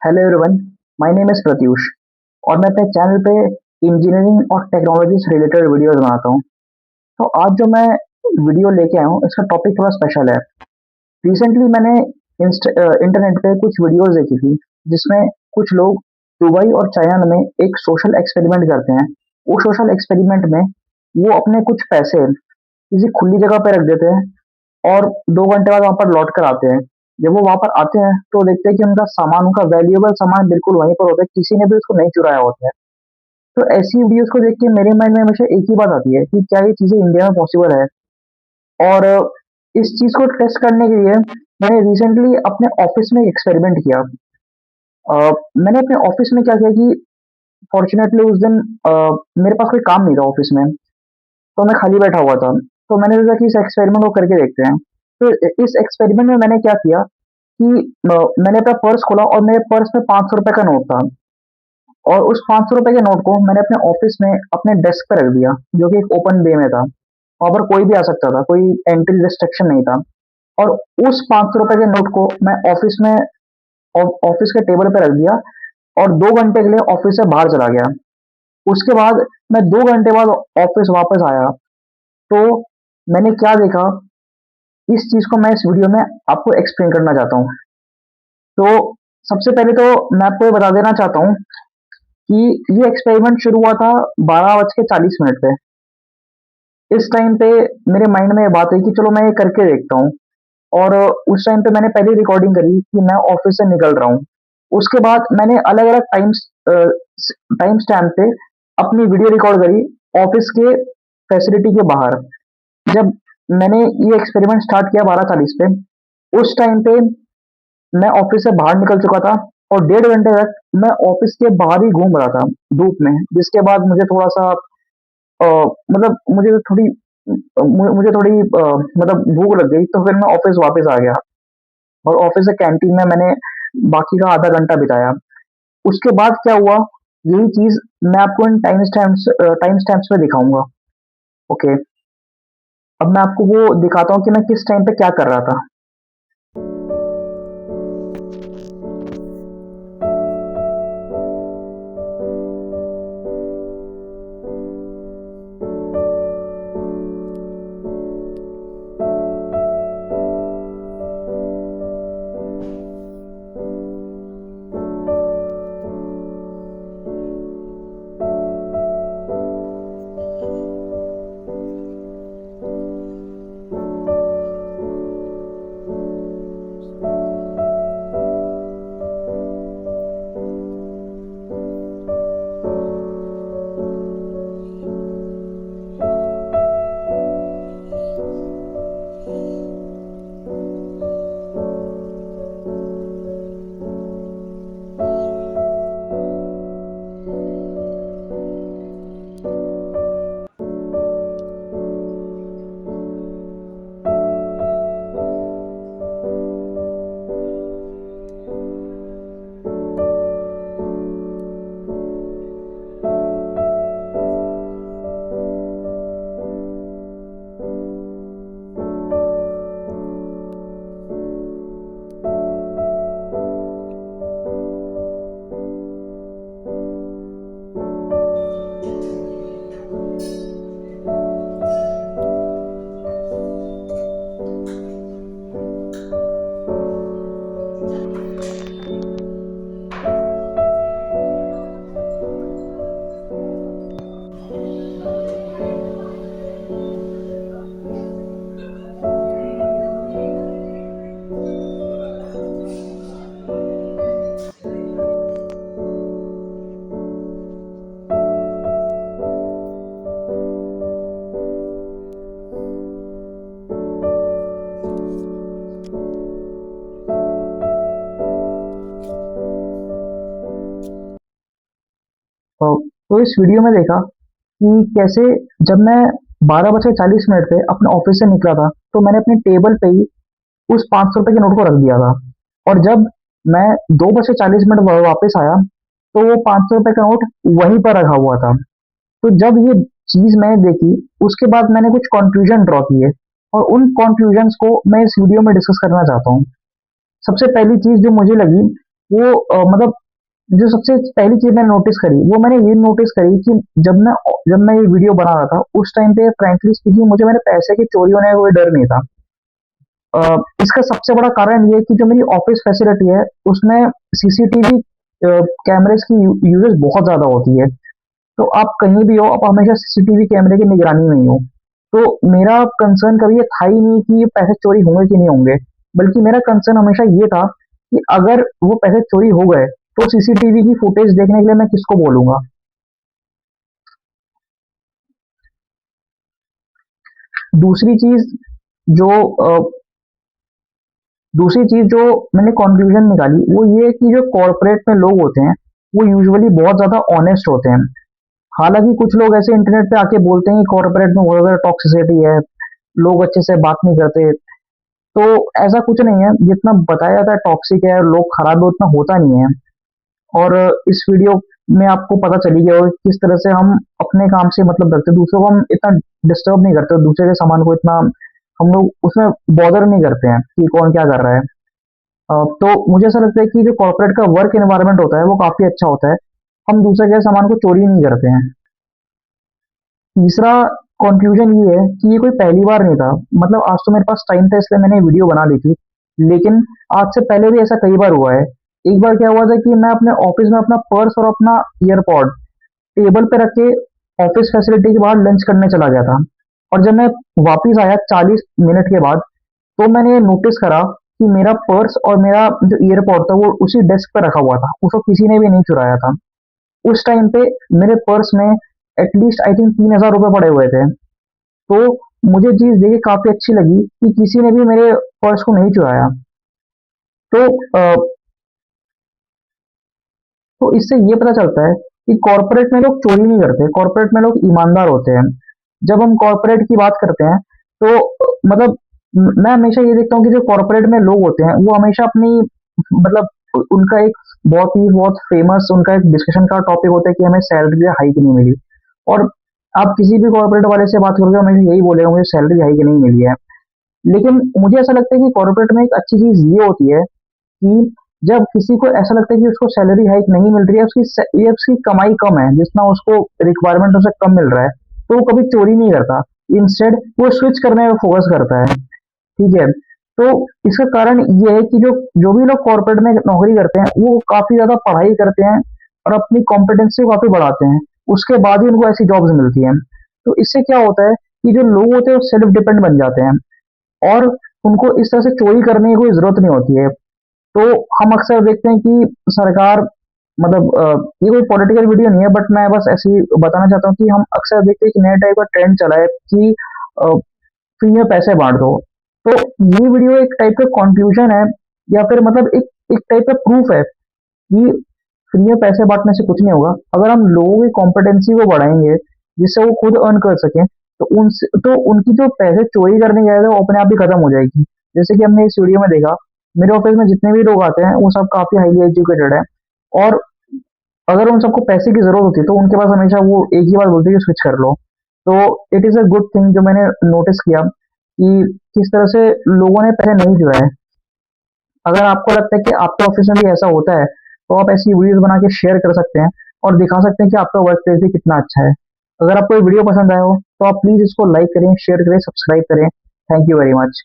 Hello everyone, my name is Pratyush और मैं अपने चैनल पे इंजीनियरिंग और टेक्नोलॉजी से रिलेटेड वीडियोस बनाता हूँ। तो आज जो मैं वीडियो लेके आया हूँ, इसका टॉपिक थोड़ा स्पेशल है। रिसेंटली मैंने इंटरनेट पे कुछ वीडियोस देखी थी, जिसमें कुछ लोग दुबई और चाइना में एक सोशल एक्सपेरिमेंट करते हैं। वो सोशल एक्सपेरिमेंट में वो अपने कुछ पैसे किसी खुली जगह पे रख देते हैं और 2 घंटे बाद वहाँ पर लौट कर आते हैं। जब वो वहाँ पर आते हैं तो देखते हैं कि उनका सामान, उनका वैल्यूएबल सामान बिल्कुल वहीं पर होता है, किसी ने भी उसको नहीं चुराया होता है। तो ऐसी वीडियोस को देख के मेरे माइंड में हमेशा एक ही बात आती है कि क्या ये चीज़ें इंडिया में पॉसिबल है? और इस चीज़ को टेस्ट करने के लिए मैंने रिसेंटली अपने ऑफिस में एक एक्सपेरिमेंट किया। मैंने अपने ऑफिस में क्या किया कि फॉर्चुनेटली उस दिन मेरे पास कोई काम नहीं था ऑफिस में, तो मैं खाली बैठा हुआ था। तो मैंने सोचा कि इस एक्सपेरिमेंट को करके देखते हैं। तो इस एक्सपेरिमेंट में मैंने क्या किया कि मैंने अपना पर्स खोला और मेरे पर्स में ₹500 का नोट था और उस ₹500 के नोट को मैंने अपने ऑफिस में अपने डेस्क पे रख दिया, जो कि एक ओपन बे में था। वहाँ पर कोई भी आ सकता था, कोई एंट्री रिस्ट्रिक्शन नहीं था। और उस ₹500 के नोट को मैं ऑफिस के टेबल पे रख दिया और 2 घंटे के लिए ऑफिस से बाहर चला गया। उसके बाद मैं 2 घंटे बाद ऑफिस वापस आया, तो मैंने क्या देखा, इस चीज को मैं इस वीडियो में आपको एक्सप्लेन करना चाहता हूँ। तो सबसे पहले तो मैं आपको ये बता देना चाहता हूँ कि ये एक्सपेरिमेंट शुरू हुआ था 12:40 पे। इस टाइम पे मेरे माइंड में ये बात है कि चलो मैं ये करके देखता हूँ। और उस टाइम पे मैंने पहले रिकॉर्डिंग करी कि मैं ऑफिस से निकल रहा हूँ। उसके बाद मैंने अलग अलग टाइम स्टैम्प पे अपनी वीडियो रिकॉर्ड करी ऑफिस के फैसिलिटी के बाहर। जब मैंने ये एक्सपेरिमेंट स्टार्ट किया 12:40 पे, उस टाइम पे मैं ऑफिस से बाहर निकल चुका था और 1.5 घंटे तक मैं ऑफिस के बाहर ही घूम रहा था धूप में। जिसके बाद मुझे थोड़ा सा मतलब मुझे थोड़ी मतलब भूख लग गई, तो फिर मैं ऑफिस वापस आ गया और ऑफिस से कैंटीन में मैंने बाकी का आधा घंटा बिताया। उसके बाद क्या हुआ, यही चीज मैं आपको इन टाइम स्टैम्प्स में दिखाऊंगा। ओके, अब मैं आपको वो दिखाता हूँ कि मैं किस टाइम पे क्या कर रहा था। तो इस वीडियो में देखा कि कैसे जब मैं 12:40 पे अपने ऑफिस से निकला था, तो मैंने अपने टेबल पे ही उस ₹500 के नोट को रख दिया था। और जब मैं 2:40 वापस आया, तो वो ₹500 का नोट वहीं पर रखा हुआ था। तो जब ये चीज मैंने देखी, उसके बाद मैंने कुछ कंक्लूजन ड्रॉ किए और उन कंक्लूजन्स को मैं इस वीडियो में डिस्कस करना चाहता हूँ। सबसे पहली चीज जो मुझे लगी वो मतलब जो सबसे पहली चीज मैंने नोटिस करी वो मैंने ये नोटिस करी कि जब मैं ये वीडियो बना रहा था उस टाइम पे फ्रैंकली स्पीकिंग मुझे मेरे पैसे की चोरी होने का कोई डर नहीं था। इसका सबसे बड़ा कारण ये है कि जो मेरी ऑफिस फैसिलिटी है उसमें सीसीटीवी कैमरेज की यूजेस बहुत ज्यादा होती है। तो आप कहीं भी हो आप हमेशा सीसीटीवी कैमरे की निगरानी में ही हो। तो मेरा कंसर्न कभी ये था ही नहीं कि ये पैसे चोरी होंगे कि नहीं होंगे, बल्कि मेरा कंसर्न हमेशा ये था कि अगर वो पैसे चोरी हो गए तो सीसीटीवी की फुटेज देखने के लिए मैं किसको बोलूंगा। दूसरी चीज जो दूसरी चीज जो मैंने कंक्लूजन निकाली वो ये है कि जो कॉर्पोरेट में लोग होते हैं वो यूजुअली बहुत ज्यादा ऑनेस्ट होते हैं। हालांकि कुछ लोग ऐसे इंटरनेट पे आके बोलते हैं कि कॉर्पोरेट में बहुत ज्यादा टॉक्सिसिटी है, लोग अच्छे से बात नहीं करते। तो ऐसा कुछ नहीं है, जितना बताया जाता है टॉक्सिक है, लोग खराब है, उतना होता नहीं है। और इस वीडियो में आपको पता चली गया होगा कि किस तरह से हम अपने काम से मतलब रखते हैं, दूसरों को हम इतना डिस्टर्ब नहीं करते, दूसरे के सामान को इतना हम लोग उसमें बॉदर नहीं करते हैं कि कौन क्या कर रहा है। तो मुझे ऐसा लगता है कि जो कॉर्पोरेट का वर्क एनवायरनमेंट होता है वो काफी अच्छा होता है। हम दूसरे के सामान को चोरी नहीं करते हैं। तीसरा कंक्लूजन ये है कि ये कोई पहली बार नहीं था। मतलब आज तो मेरे पास टाइम था इसलिए मैंने वीडियो बना ली थी, लेकिन आज से पहले भी ऐसा कई बार हुआ है। एक बार क्या हुआ था कि मैं अपने ऑफिस में अपना पर्स और अपना ईयरपॉड टेबल पे रख के ऑफिस फैसिलिटी के बाहर लंच करने चला गया था। और जब मैं वापस आया 40 मिनट के बाद तो मैंने नोटिस करा कि मेरा पर्स और मेरा जो ईयरपॉड था वो उसी डेस्क पे रखा हुआ था, उसको किसी ने भी नहीं चुराया था। उस टाइम पे मेरे पर्स में एटलीस्ट आई थिंक 3,000 रुपये पड़े हुए थे। तो मुझे चीज देखिए काफी अच्छी लगी कि किसी ने भी मेरे पर्स को नहीं चुराया। तो तो इससे ये पता चलता है कि कॉर्पोरेट में लोग चोरी नहीं करते, कॉर्पोरेट में लोग ईमानदार होते हैं। जब हम कॉर्पोरेट की बात करते हैं तो मतलब मैं हमेशा ये देखता हूँ कि जो कॉर्पोरेट में लोग होते हैं वो हमेशा अपनी मतलब उनका एक बहुत फेमस उनका एक डिस्कशन का टॉपिक होता है कि हमें सैलरी हाइक नहीं मिली। और आप किसी भी कॉर्पोरेट वाले से बात करोगे हमेशा यही बोलेगा मुझे सैलरी हाइक नहीं मिली है। लेकिन मुझे ऐसा लगता है कि कॉर्पोरेट में एक अच्छी चीज ये होती है कि जब किसी को ऐसा लगता है कि उसको सैलरी हाइक नहीं मिल रही है, ये उसकी कमाई कम है, जितना उसको रिक्वायरमेंट उससे कम मिल रहा है, तो वो कभी चोरी नहीं करता। इंस्टेड वो स्विच करने में फोकस करता है। ठीक है। तो इसका कारण ये है कि जो जो भी लोग कॉर्पोरेट में नौकरी करते हैं वो काफी ज्यादा पढ़ाई करते हैं और अपनी कॉम्पिटेंसी को काफी बढ़ाते हैं, उसके बाद ही उनको ऐसी जॉब्स मिलती हैं। तो इससे क्या होता है कि जो लोग होते हैं वो सेल्फ डिपेंड बन जाते हैं और उनको इस तरह से चोरी करने की कोई जरूरत नहीं होती है। तो हम अक्सर देखते हैं कि सरकार मतलब ये कोई पॉलिटिकल वीडियो नहीं है बट मैं बस ऐसे ही बताना चाहता हूँ कि हम अक्सर देखते हैं कि नया टाइप का ट्रेंड चला है कि फ्री में पैसे बांट दो। तो ये वीडियो एक टाइप का कंक्लूजन है या फिर मतलब एक टाइप का प्रूफ है कि फ्री में पैसे बांटने से कुछ नहीं होगा। अगर हम लोगों की कॉम्पिटेंसी को बढ़ाएंगे जिससे वो खुद अर्न कर सकें तो उनकी जो पैसे चोरी करने की आदत है वो अपने आप ही खत्म हो जाएगी। जैसे कि हमने इस वीडियो में देखा, मेरे ऑफिस में जितने भी लोग आते हैं वो सब काफी हाईली एजुकेटेड है और अगर उन सबको पैसे की जरूरत होती है तो उनके पास हमेशा वो एक ही बात बोलते हैं कि स्विच कर लो। तो it is a good thing जो मैंने नोटिस किया कि किस तरह से लोगों ने पैसे नहीं जुटाए। अगर आपको लगता है कि आपके ऑफिस में भी ऐसा होता है तो आप ऐसी वीडियोस बना के शेयर कर सकते हैं और दिखा सकते हैं कि आपका वर्क प्लेस भी कितना अच्छा है। अगर आपको ये वीडियो पसंद आया हो तो आप प्लीज इसको लाइक करें, शेयर करें, सब्सक्राइब करें। Thank you very much.